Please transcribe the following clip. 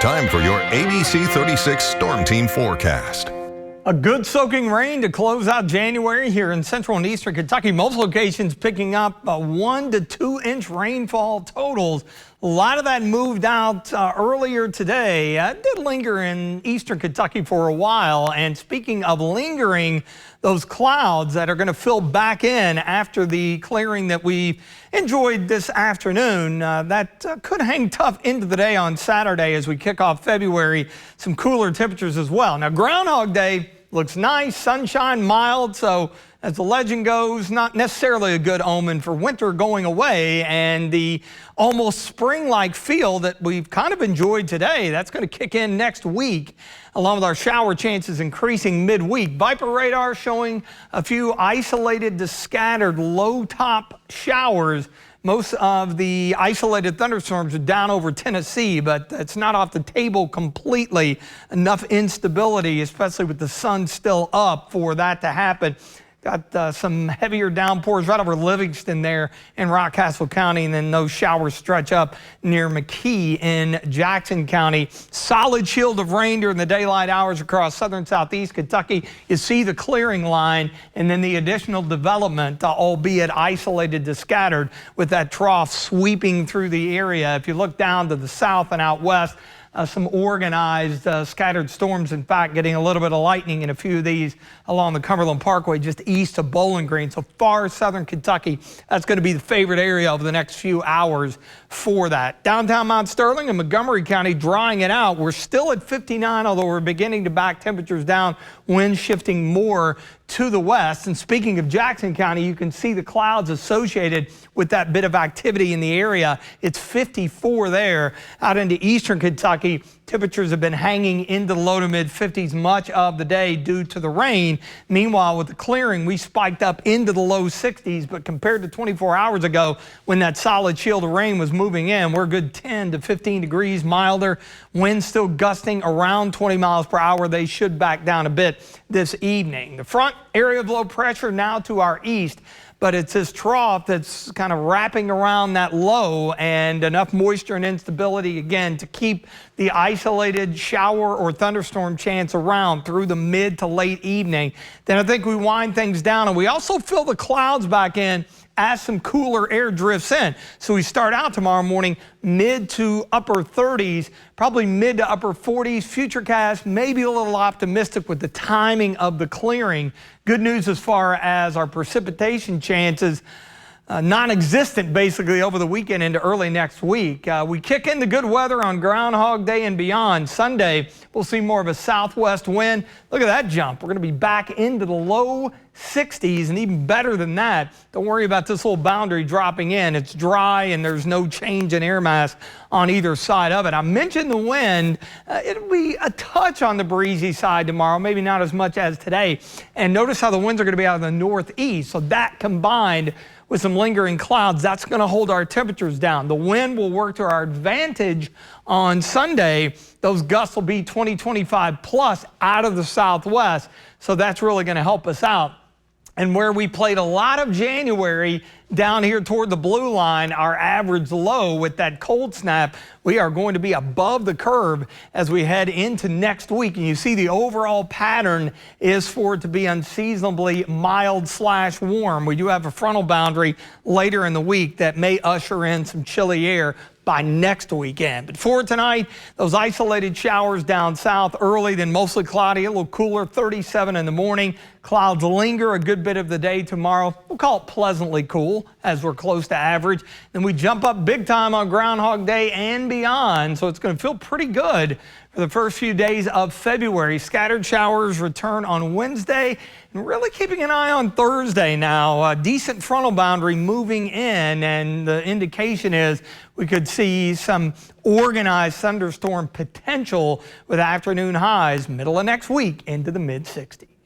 Time for your ABC 36 Storm Team forecast. A good soaking rain to close out January here in central and eastern Kentucky. Most locations picking up 1 to 2 inch rainfall totals. A lot of that moved out earlier today. It did linger in eastern Kentucky for a while. And speaking of lingering, those clouds that are going to fill back in after the clearing that we enjoyed this afternoon, that could hang tough into the day on Saturday as we kick off February. Some cooler temperatures as well. Now, Groundhog Day looks nice, sunshine, mild, so as the legend goes, not necessarily a good omen for winter going away, and the almost spring-like feel that we've kind of enjoyed today, that's going to kick in next week, along with our shower chances increasing midweek. Viper radar showing a few isolated to scattered low-top showers. Most of the isolated thunderstorms are down over Tennessee, but it's not off the table completely. Enough instability, especially with the sun still up, for that to happen. Got some heavier downpours right over Livingston there in Rockcastle County, and then those showers stretch up near McKee in Jackson County. Solid shield of rain during the daylight hours across southern southeast Kentucky. You see the clearing line and then the additional development, albeit isolated to scattered, with that trough sweeping through the area. If you look down to the south and out west, some organized scattered storms, in fact, getting a little bit of lightning in a few of these along the Cumberland Parkway just east of Bowling Green. So far southern Kentucky, that's going to be the favorite area over the next few hours for that. Downtown Mount Sterling and Montgomery County drying it out. We're still at 59, although we're beginning to back temperatures down, wind shifting more to the west. And speaking of Jackson County, you can see the clouds associated with that bit of activity in the area. It's 54 there. Out into eastern Kentucky, temperatures have been hanging into the low to mid 50s much of the day due to the rain. Meanwhile, with the clearing, we spiked up into the low 60s, but compared to 24 hours ago when that solid shield of rain was moving in, we're a good 10 to 15 degrees milder. Winds still gusting around 20 miles per hour. They should back down a bit this evening. The front area of low pressure now to our east, but it's this trough that's kind of wrapping around that low, and enough moisture and instability again to keep the isolated shower or thunderstorm chance around through the mid to late evening. Then I think we wind things down, and we also fill the clouds back in as some cooler air drifts in. So we start out tomorrow morning mid to upper 30s, probably mid to upper 40s. Futurecast maybe a little optimistic with the timing of the clearing. Good news as far as our precipitation chances. Non-existent basically over the weekend into early next week. We kick into good weather on Groundhog Day and beyond. Sunday, we'll see more of a southwest wind. Look at that jump. We're going to be back into the low 60s and even better than that. Don't worry about this little boundary dropping in. It's dry and there's no change in air mass on either side of it. I mentioned the wind. It'll be a touch on the breezy side tomorrow, maybe not as much as today. And notice how the winds are going to be out of the northeast. So that combined with some lingering clouds, that's going to hold our temperatures down. The wind will work to our advantage on Sunday. Those gusts will be 20, 25 plus out of the southwest. So that's really going to help us out. And where we played a lot of January down here toward the blue line, our average low with that cold snap, we are going to be above the curve as we head into next week. And you see the overall pattern is for it to be unseasonably mild/warm. We do have a frontal boundary later in the week that may usher in some chilly air by next weekend. But for tonight, those isolated showers down south early, then mostly cloudy, a little cooler, 37 in the morning. Clouds linger a good bit of the day tomorrow. We'll call it pleasantly cool as we're close to average. Then we jump up big time on Groundhog Day and beyond, so it's going to feel pretty good for the first few days of February. Scattered showers return on Wednesday, and really keeping an eye on Thursday now. A decent frontal boundary moving in, and the indication is we could see some organized thunderstorm potential with afternoon highs middle of next week into the mid 60s.